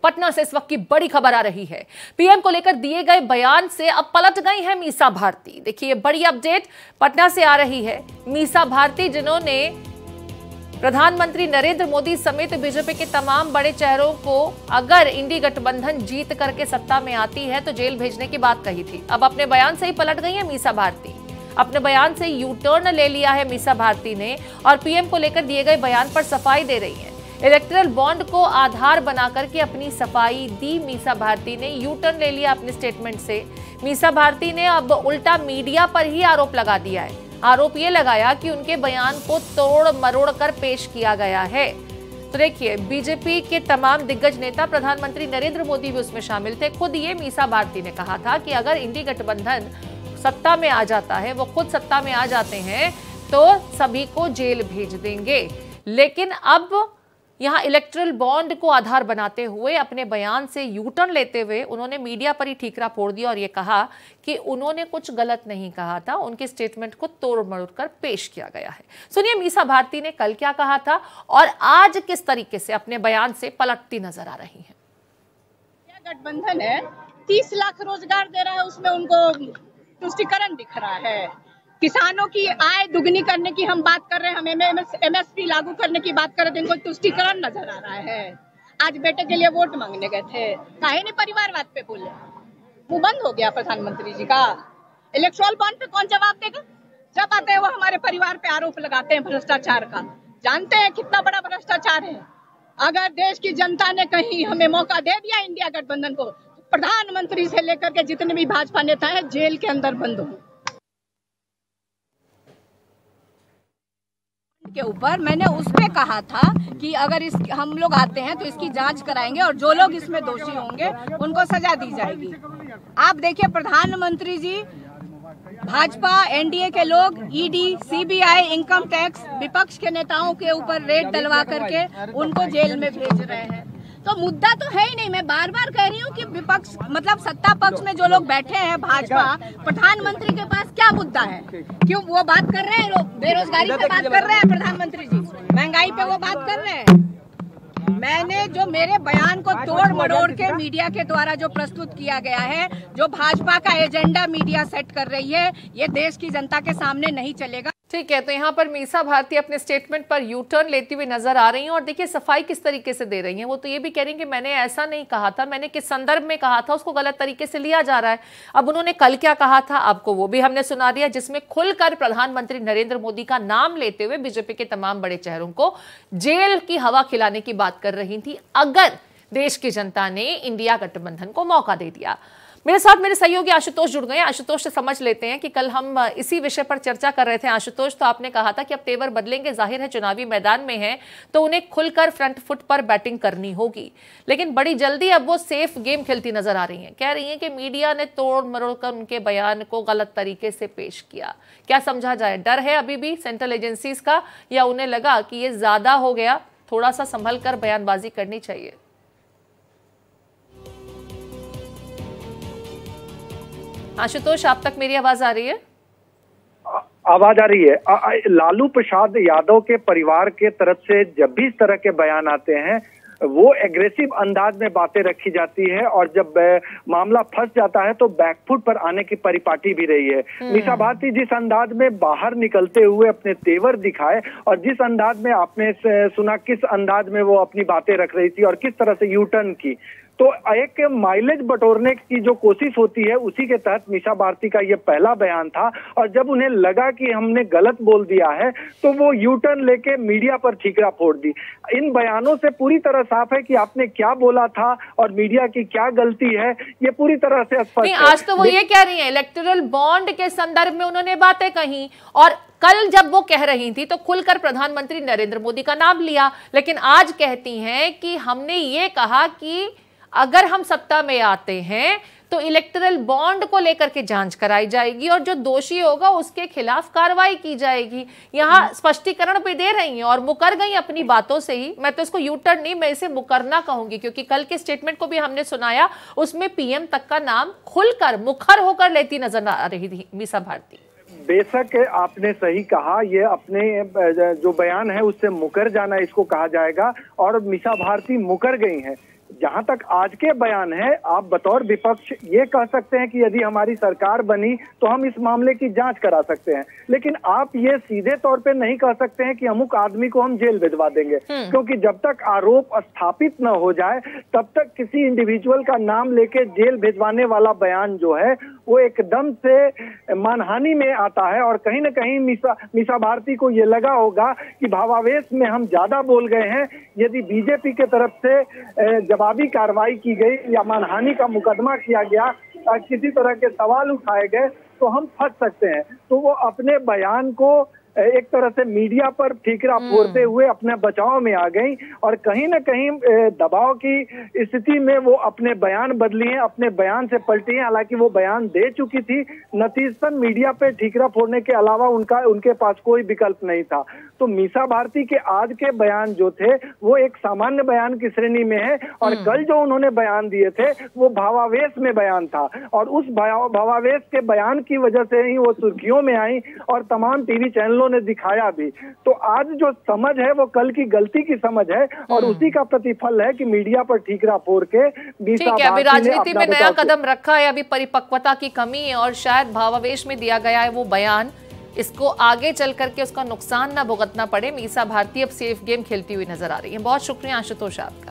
पटना से इस वक्त की बड़ी खबर आ रही है। पीएम को लेकर दिए गए बयान से अब पलट गई हैं मीसा भारती। देखिए बड़ी अपडेट पटना से आ रही है। मीसा भारती जिन्होंने प्रधानमंत्री नरेंद्र मोदी समेत बीजेपी के तमाम बड़े चेहरों को अगर इंडी गठबंधन जीत करके सत्ता में आती है तो जेल भेजने की बात कही थी, अब अपने बयान से ही पलट गई है मीसा भारती। अपने बयान से यू टर्न ले लिया है मीसा भारती ने और पीएम को लेकर दिए गए बयान पर सफाई दे रही है। इलेक्टरल बॉन्ड को आधार बनाकर के अपनी सफाई दी मीसा भारती ने, यू टर्न ले लिया अपने स्टेटमेंट से। मीसा भारती ने अब उल्टा मीडिया पर ही आरोप लगा दिया है। आरोप ये लगाया कि उनके बयान को तोड़ मरोड़ कर पेश किया गया है। तो देखिए बीजेपी के तमाम दिग्गज नेता, प्रधानमंत्री नरेंद्र मोदी भी उसमें शामिल थे। खुद ये मीसा भारती ने कहा था कि अगर इंडी गठबंधन सत्ता में आ जाता है, वो खुद सत्ता में आ जाते हैं तो सभी को जेल भेज देंगे। लेकिन अब यहां इलेक्टरल बॉन्ड को आधार बनाते हुए अपने बयान से यू टर्न लेते हुए उन्होंने मीडिया पर ही ठीकरा फोड़ दिया और यह कहा कि उन्होंने कुछ गलत नहीं कहा था, उनके स्टेटमेंट को तोड़ मरोड़ कर पेश किया गया है। सुनिए मीसा भारती ने कल क्या कहा था और आज किस तरीके से अपने बयान से पलटती नजर आ रही है। गठबंधन है, 30 लाख रोजगार दे रहा है, उसमें उनको तुष्टिकरण दिख रहा है। किसानों की आय दुगनी करने की हम बात कर रहे हैं, हम एमएसपी लागू करने की बात कर रहे थे, इनको तुष्टिकरण नजर आ रहा है। आज बेटे के लिए वोट मांगने गए थे, काहे नहीं परिवारवाद पे बोले, वो बंद हो गया प्रधानमंत्री जी का। इलेक्टोरल बॉन्ड पे कौन जवाब देगा? जब आते हैं वो हमारे परिवार पे आरोप लगाते हैं भ्रष्टाचार का। जानते हैं कितना बड़ा भ्रष्टाचार है। अगर देश की जनता ने कहीं हमें मौका दे दिया इंडिया गठबंधन को, प्रधानमंत्री से लेकर के जितने भी भाजपा नेता हैं जेल के अंदर बंद हो। के ऊपर मैंने उस पे कहा था कि अगर इस हम लोग आते हैं तो इसकी जांच कराएंगे और जो लोग इसमें दोषी होंगे उनको सजा दी जाएगी। आप देखिए प्रधानमंत्री जी, भाजपा एनडीए के लोग ईडी, सीबीआई, इनकम टैक्स, विपक्ष के नेताओं के ऊपर रेड डलवा करके उनको जेल में भेज रहे हैं। तो मुद्दा तो है ही नहीं। मैं बार बार कह रही हूँ कि विपक्ष मतलब सत्ता पक्ष में जो लोग बैठे हैं भाजपा, प्रधानमंत्री के पास क्या मुद्दा है? क्यों वो बात कर रहे हैं? लोग बेरोजगारी पे बात कर रहे हैं प्रधानमंत्री जी, महंगाई पे वो बात कर रहे हैं। मैंने जो मेरे बयान को तोड़ मरोड़ के मीडिया के द्वारा जो प्रस्तुत किया गया है, जो भाजपा का एजेंडा मीडिया सेट कर रही है, ये देश की जनता के सामने नहीं चलेगा। ठीक है, तो यहाँ पर मीसा भारती अपने स्टेटमेंट पर यू टर्न लेती हुई नजर आ रही हैं और देखिए सफाई किस तरीके से दे रही हैं। वो तो ये भी कह रही हैं कि मैंने ऐसा नहीं कहा था, मैंने किस संदर्भ में कहा था उसको गलत तरीके से लिया जा रहा है। अब उन्होंने कल क्या कहा था आपको वो भी हमने सुना दिया, जिसमें खुलकर प्रधानमंत्री नरेंद्र मोदी का नाम लेते हुए बीजेपी के तमाम बड़े चेहरों को जेल की हवा खिलाने की बात कर रही थी अगर देश की जनता ने इंडिया गठबंधन को मौका दे दिया। मेरे साथ मेरे सहयोगी आशुतोष जुड़ गए हैं। आशुतोष से समझ लेते हैं कि कल हम इसी विषय पर चर्चा कर रहे थे। आशुतोष, तो आपने कहा था कि अब तेवर बदलेंगे, जाहिर है चुनावी मैदान में है तो उन्हें खुलकर फ्रंट फुट पर बैटिंग करनी होगी, लेकिन बड़ी जल्दी अब वो सेफ गेम खेलती नजर आ रही हैं। कह रही हैं कि मीडिया ने तोड़ मरोड़ कर उनके बयान को गलत तरीके से पेश किया। क्या समझा जाए? डर है अभी भी सेंट्रल एजेंसीज का, या उन्हें लगा कि ये ज्यादा हो गया, थोड़ा सा संभल कर बयानबाजी करनी चाहिए? आशुतोष, आप तक मेरी आवाज आ रही है? आवाज आ रही है। लालू प्रसाद यादव के परिवार के तरफ से जब भी इस तरह के बयान आते हैं वो एग्रेसिव अंदाज में बातें रखी जाती है और जब मामला फंस जाता है तो बैकफुट पर आने की परिपाटी भी रही है। मीसा भारती जिस अंदाज में बाहर निकलते हुए अपने तेवर दिखाए और जिस अंदाज में आपने सुना किस अंदाज में वो अपनी बातें रख रही थी और किस तरह से यू टर्न की, तो एक माइलेज बटोरने की जो कोशिश होती है उसी के तहत मीसा भारती का ये पहला बयान था। और जब उन्हें लगा कि हमने गलत बोल दिया है तो वो यू टर्न लेके मीडिया पर ठीकरा फोड़ दी। इन बयानों से पूरी तरह साफ है कि आपने क्या बोला था और मीडिया की क्या गलती है, ये पूरी तरह से स्पष्ट है। आज तो वो ये कह रही है इलेक्टोरल बॉन्ड के संदर्भ में उन्होंने बातें कही और कल जब वो कह रही थी तो खुलकर प्रधानमंत्री नरेंद्र मोदी का नाम लिया, लेकिन आज कहती हैं कि हमने ये कहा कि अगर हम सत्ता में आते हैं तो इलेक्टरल बॉन्ड को लेकर के जांच कराई जाएगी और जो दोषी होगा उसके खिलाफ कार्रवाई की जाएगी। यहाँ स्पष्टीकरण भी दे रही हैं और मुकर गई अपनी बातों से ही। मैं तो इसको यू टर्न नहीं, मैं इसे मुकरना कहूंगी, क्योंकि कल के स्टेटमेंट को भी हमने सुनाया, उसमें पीएम तक का नाम खुलकर मुखर होकर लेती नजर आ रही थी मीसा भारती। बेशक आपने सही कहा, ये अपने जो बयान है उससे मुकर जाना इसको कहा जाएगा और मीसा भारती मुकर गई हैं। जहां तक आज के बयान है, आप बतौर विपक्ष ये कह सकते हैं कि यदि हमारी सरकार बनी तो हम इस मामले की जांच करा सकते हैं, लेकिन आप ये सीधे तौर पे नहीं कह सकते हैं कि अमुक आदमी को हम जेल भिजवा देंगे, क्योंकि जब तक आरोप स्थापित न हो जाए तब तक किसी इंडिविजुअल का नाम लेके जेल भिजवाने वाला बयान जो है वो एकदम से मानहानि में आता है। और कहीं ना कहीं मीसा भारती को ये लगा होगा कि भावावेश में हम ज्यादा बोल गए हैं, यदि बीजेपी के तरफ से जवाबी कार्रवाई की गई या मानहानि का मुकदमा किया गया, किसी तरह के सवाल उठाए गए तो हम फंस सकते हैं। तो वो अपने बयान को एक तरह से मीडिया पर ठीकरा फोड़ते हुए अपने बचाव में आ गई और कहीं ना कहीं दबाव की स्थिति में वो अपने बयान बदली हैं, अपने बयान से पलटी हैं। हालांकि वो बयान दे चुकी थी, नतीजतन मीडिया पे ठीकरा फोड़ने के अलावा उनके पास कोई विकल्प नहीं था। तो मीसा भारती के आज के बयान जो थे वो एक सामान्य बयान की श्रेणी में है और कल जो उन्होंने बयान दिए थे वो भावावेश में बयान था और उस भावावेश के बयान की वजह से ही वो सुर्खियों में आई और तमाम टीवी चैनलों ने दिखाया भी। तो आज जो समझ है वो कल की गलती की समझ है और उसी का प्रतिफल है कि मीडिया पर ठीकरा फोड़ के मीसा भारती अभी राजनीति में नया कदम रखा है, अभी परिपक्वता की कमी है और शायद भावावेश में दिया गया है वो बयान, इसको आगे चल करके उसका नुकसान ना भुगतना पड़े। मीसा भारती अब सेफ गेम खेलती हुई नजर आ रही है। बहुत शुक्रिया आशुतोष आपका।